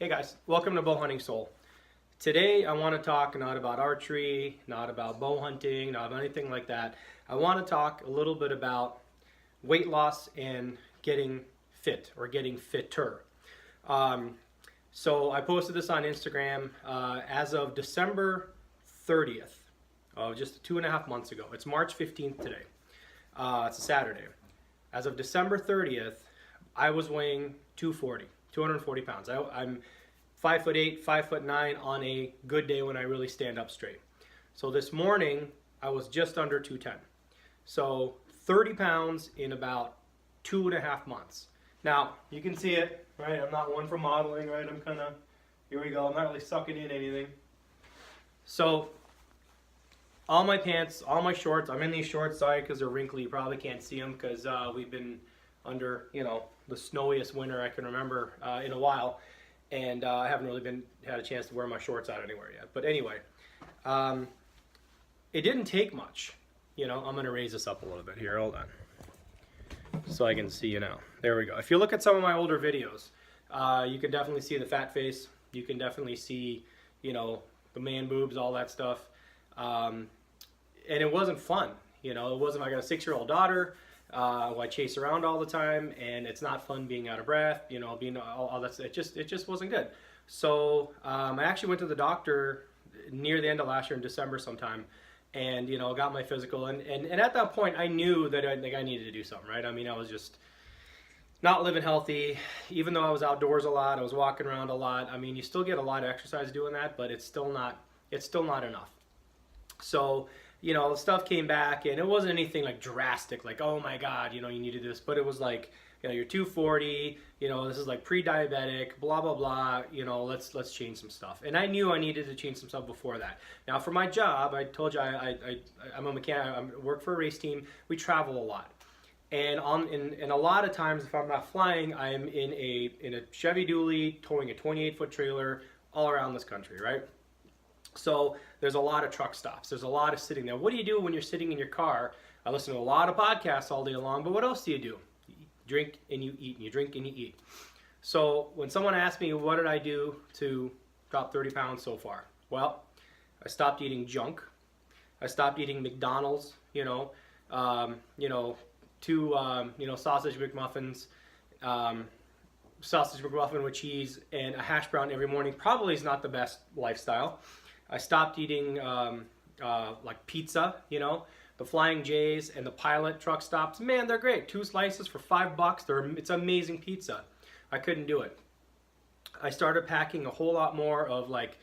Hey guys, welcome to Bow Hunting Soul. Today I want to talk not about archery, not about bow hunting, not about anything like that. I want to talk a little bit about weight loss and getting fit or getting fitter. So I posted this on Instagram as of December 30th, just 2.5 months ago. It's March 15th today. It's a Saturday. As of December 30th, I was weighing 240 pounds. I'm 5'8", 5'9" on a good day when I really stand up straight. So this morning I was just under 210. So 30 pounds in about 2.5 months. Now you can see it, right? I'm not one for modeling, right? I'm kind of, here we go. I'm not really sucking in anything. So all my pants, all my shorts, I'm in these shorts, sorry because they're wrinkly, you probably can't see them because we've been under, the snowiest winter I can remember in a while, and I haven't really had a chance to wear my shorts out anywhere yet. But anyway, it didn't take much. I'm going to raise this up a little bit here, hold on, so I can see you now. There we go. If you look at some of my older videos, you can definitely see the fat face, you can definitely see, the man boobs, all that stuff. And it wasn't fun, it wasn't. I got a 6-year-old daughter who I chase around all the time, and it's not fun being out of breath, being all that. It just wasn't good. So I actually went to the doctor near the end of last year in December sometime, and got my physical, and at that point I knew that I needed to do something, right? I mean, I was just not living healthy. Even though I was outdoors a lot, I was walking around a lot. I mean, you still get a lot of exercise doing that, but it's still not enough. So stuff came back, and it wasn't anything like drastic, like, oh my God, you needed this, but it was like, you're 240, this is like pre-diabetic, blah, blah, blah, let's change some stuff. And I knew I needed to change some stuff before that. Now for my job, I told you I'm a mechanic, I work for a race team, we travel a lot. And in a lot of times, if I'm not flying, I'm in a Chevy dually, towing a 28-foot trailer all around this country, right? So there's a lot of truck stops. There's a lot of sitting there. What do you do when you're sitting in your car? I listen to a lot of podcasts all day long, but what else do? You drink and you eat, and you drink and you eat. So when someone asks me, what did I do to drop 30 pounds so far? Well, I stopped eating junk. I stopped eating McDonald's, two sausage McMuffins, sausage McMuffin with cheese, and a hash brown every morning probably is not the best lifestyle. I stopped eating like pizza, the Flying J's and the Pilot truck stops. Man, they're great. 2 slices for $5. It's amazing pizza. I couldn't do it. I started packing a whole lot more of like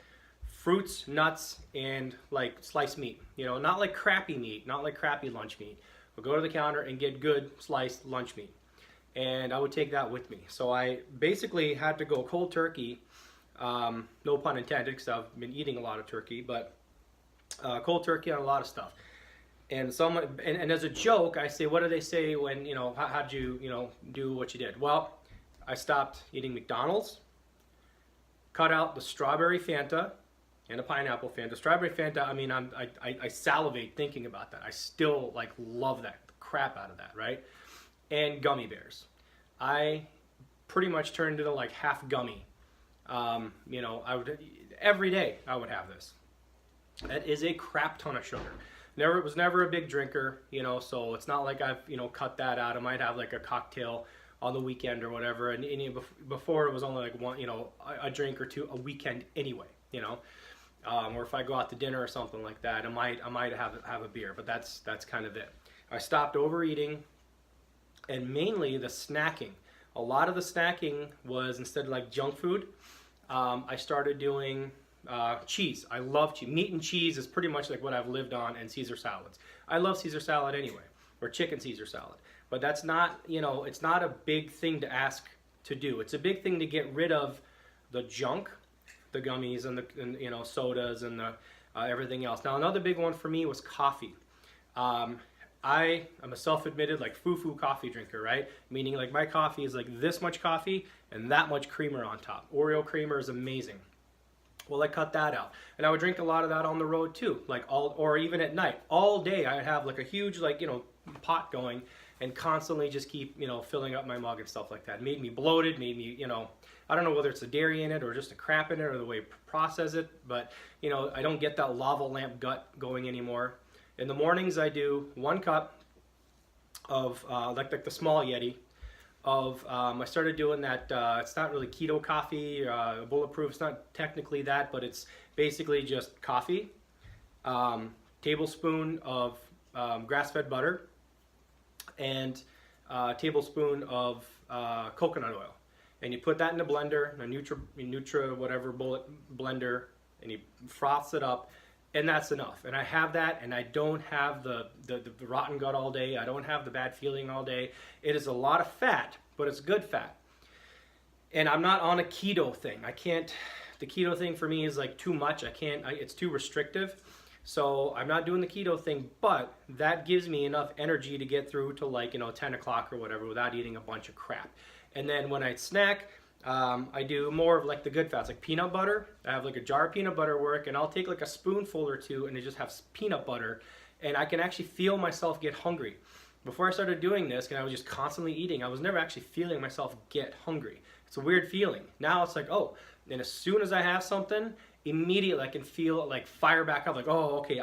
fruits, nuts, and like sliced meat. Not like crappy meat, not like crappy lunch meat. I'll go to the counter and get good sliced lunch meat, and I would take that with me. So I basically had to go cold turkey. No pun intended, because I've been eating a lot of turkey, but cold turkey on a lot of stuff. And and as a joke, I say, what do they say when, how'd you, do what you did? Well, I stopped eating McDonald's, cut out the strawberry Fanta and a pineapple Fanta. Strawberry Fanta, I mean, I salivate thinking about that. I still love the crap out of that, right? And gummy bears. I pretty much turned into like half gummy. I would every day I would have this. That is a crap ton of sugar. Was never a big drinker, so it's not like I've cut that out. I might have like a cocktail on the weekend or whatever, and before it was only like one, a drink or two a weekend anyway, or if I go out to dinner or something like that, I might have a beer, but that's kind of it. I stopped overeating, and mainly the snacking. A lot of the snacking was, instead of like junk food, I started doing cheese. I love cheese. Meat and cheese is pretty much like what I've lived on, and Caesar salads. I love Caesar salad anyway, or chicken Caesar salad. But that's not, it's not a big thing to ask to do. It's a big thing to get rid of the junk, the gummies and the sodas and the everything else. Now another big one for me was coffee. I am a self-admitted like foo-foo coffee drinker, right? Meaning like my coffee is like this much coffee and that much creamer on top. Oreo creamer is amazing. Well, I cut that out, and I would drink a lot of that on the road too, or even at night. All day I'd have like a huge pot going, and constantly just keep filling up my mug and stuff like that. It made me bloated, made me I don't know whether it's the dairy in it or just the crap in it or the way we process it, but you know, I don't get that lava lamp gut going anymore. In the mornings, I do 1 cup of like the small Yeti of I started doing that. It's not really keto coffee, bulletproof. It's not technically that, but it's basically just coffee, tablespoon of grass-fed butter, and a tablespoon of coconut oil. And you put that in a blender, a Nutra whatever bullet blender, and you froth it up, and that's enough. And I have that, and I don't have the rotten gut all day. I don't have the bad feeling all day. It is a lot of fat, but it's good fat. And I'm not on a keto thing. I can't, the keto thing for me is like too much. It's too restrictive. So I'm not doing the keto thing, but that gives me enough energy to get through to like, 10 o'clock or whatever without eating a bunch of crap. And then when I snack, I do more of like the good fats, like peanut butter. I have like a jar of peanut butter work, and I'll take like a spoonful or two and I just have peanut butter, and I can actually feel myself get hungry. Before I started doing this, and I was just constantly eating, I was never actually feeling myself get hungry. It's a weird feeling. Now it's like, oh, and as soon as I have something, immediately I can feel it like fire back up, like, oh, okay,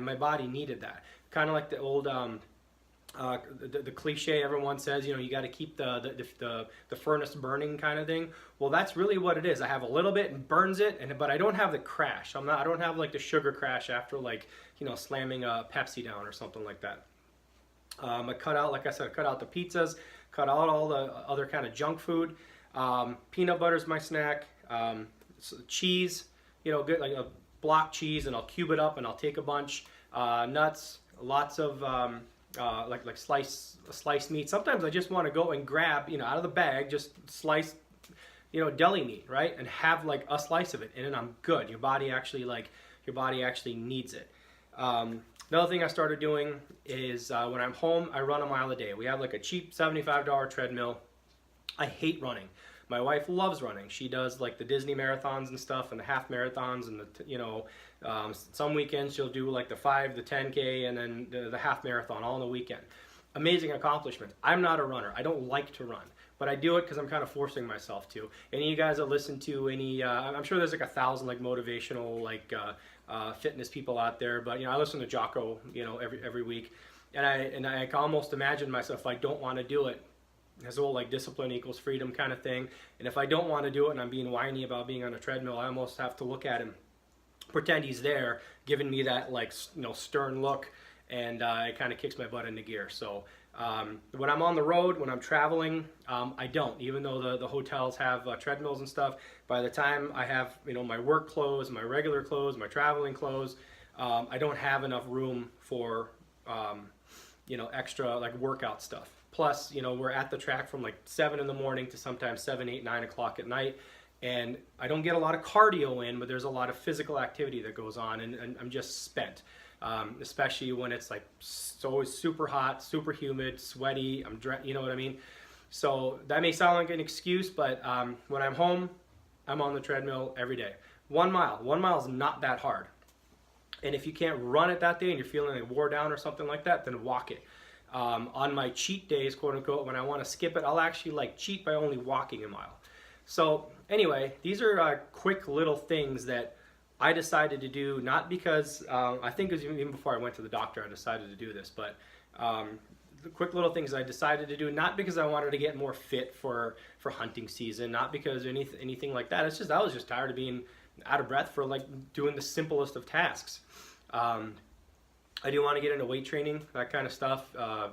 my body needed that. Kind of like the old, the cliche everyone says, you got to keep the furnace burning kind of thing. Well, that's really what it is. I have a little bit and burns it, but I don't have the crash. I don't have like the sugar crash after like, slamming a Pepsi down or something like that. I cut out, like I said, cut out the pizzas, cut out all the other kind of junk food. Peanut butter's my snack. Cheese, good, like a block cheese, and I'll cube it up and I'll take a bunch. Nuts, lots of like sliced meat. Sometimes I just want to go and grab, out of the bag, just sliced, deli meat, right? And have like a slice of it, and then I'm good. Your body actually needs it. Another thing I started doing is when I'm home, I run a mile a day. We have like a cheap $75 treadmill. I hate running. My wife loves running. She does like the Disney marathons and stuff, and the half marathons, and some weekends she'll do like the 5, the 10K, and then the half marathon all on the weekend. Amazing accomplishment. I'm not a runner. I don't like to run, but I do it because I'm kind of forcing myself to. Any of you guys that listen to any, I'm sure there's like 1,000 like motivational like fitness people out there, but I listen to Jocko every week, and I can almost imagine myself if I don't want to do it. His whole like discipline equals freedom kind of thing. And if I don't want to do it and I'm being whiny about being on a treadmill, I almost have to look at him, pretend he's there, giving me that like stern look, and it kind of kicks my butt into gear. So when I'm on the road, when I'm traveling, I don't. Even though the hotels have treadmills and stuff, by the time I have my work clothes, my regular clothes, my traveling clothes, I don't have enough room for extra like workout stuff. Plus, we're at the track from like 7 in the morning to sometimes 7, 8, 9 o'clock at night. And I don't get a lot of cardio in, but there's a lot of physical activity that goes on, and I'm just spent. Especially when it's like so super hot, super humid, sweaty, you know what I mean? So that may sound like an excuse, but when I'm home, I'm on the treadmill every day. 1 mile. 1 mile is not that hard. And if you can't run it that day and you're feeling like wore down or something like that, then walk it. On my cheat days, quote unquote, when I want to skip it, I'll actually like cheat by only walking a mile. So anyway, these are quick little things that I decided to do, not because, I think it was even before I went to the doctor, I decided to do this, but the quick little things I decided to do, not because I wanted to get more fit for hunting season, not because anything like that. It's just, I was just tired of being out of breath for like doing the simplest of tasks. I do want to get into weight training, that kind of stuff.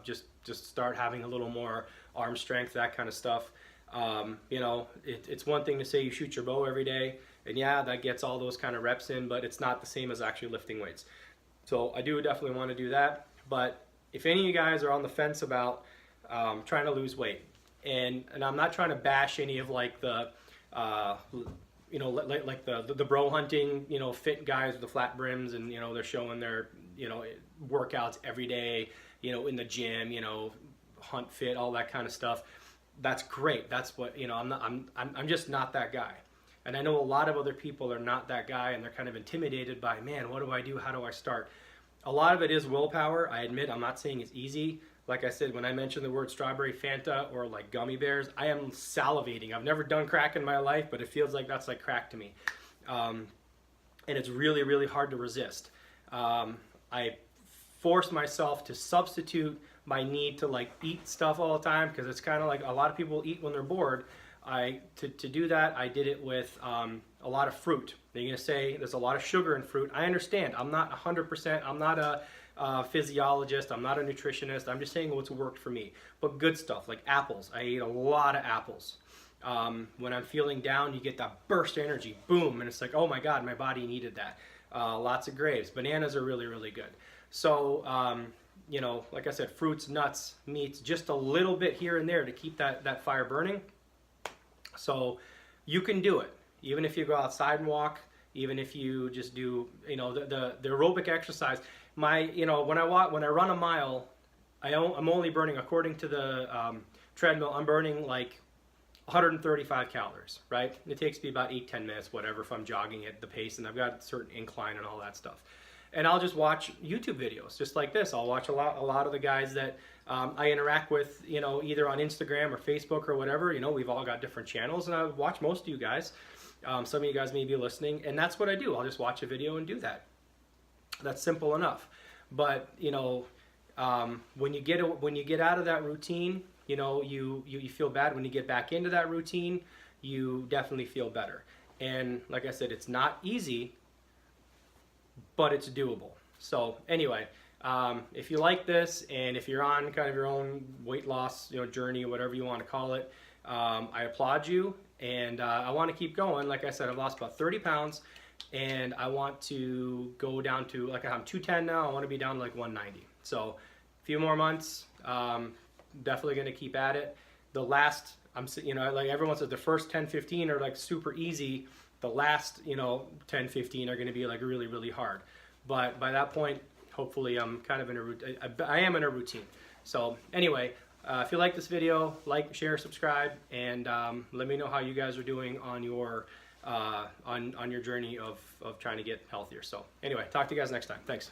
Just start having a little more arm strength, that kind of stuff. It's one thing to say you shoot your bow every day, and yeah, that gets all those kind of reps in, but it's not the same as actually lifting weights. So I do definitely want to do that. But if any of you guys are on the fence about trying to lose weight, and I'm not trying to bash any of like the like the bro hunting, fit guys with the flat brims, and they're showing their workouts every day, in the gym, hunt fit, all that kind of stuff. That's great. That's what, I'm just not that guy. And I know a lot of other people are not that guy, and they're kind of intimidated by, man, what do I do? How do I start? A lot of it is willpower. I admit, I'm not saying it's easy. Like I said, when I mention the word strawberry Fanta or like gummy bears, I am salivating. I've never done crack in my life, but it feels like that's like crack to me. And it's really, really hard to resist. I force myself to substitute my need to like eat stuff all the time, because it's kind of like a lot of people eat when they're bored. To do that, I did it with a lot of fruit. You're going to say there's a lot of sugar in fruit. I understand. I'm not 100%. I'm not a physiologist. I'm not a nutritionist. I'm just saying what's worked for me. But good stuff like apples. I eat a lot of apples. When I'm feeling down, you get that burst of energy, boom, and it's like, oh my God, my body needed that. Lots of grapes. Bananas are really, really good. So, you know, like I said, fruits, nuts, meats, just a little bit here and there to keep that fire burning. So you can do it, even if you go outside and walk, even if you just do, you know, the aerobic exercise. You know, when I run a mile, I'm only burning, according to the treadmill, I'm burning like 135 calories, right? It takes me about 8-10 minutes, whatever, if I'm jogging at the pace, and I've got a certain incline and all that stuff. And I'll just watch YouTube videos just like this. I'll watch a lot of the guys that I interact with, you know, either on Instagram or Facebook or whatever. You know, we've all got different channels, and I watch most of you guys. Some of you guys may be listening, and that's what I do. I'll just watch a video and do that. That's simple enough. But, you know, when you get out of that routine, you know, you feel bad. When you get back into that routine, you definitely feel better. And like I said, it's not easy, but it's doable. So anyway, if you like this, and if you're on kind of your own weight loss, you know, journey, or whatever you want to call it, I applaud you, and I want to keep going. Like I said, I've lost about 30 pounds, and I want to go down to, like, I'm 210 now. I want to be down to like 190. So a few more months. Definitely going to keep at it. The last, you know, like everyone says, the first 10, 15 are like super easy. The last, you know, 10, 15 are going to be like really, really hard. But by that point, hopefully I'm kind of in a routine. I am in a routine. So anyway, if you like this video, like, share, subscribe, and let me know how you guys are doing on your on your journey of trying to get healthier. So anyway, talk to you guys next time. Thanks.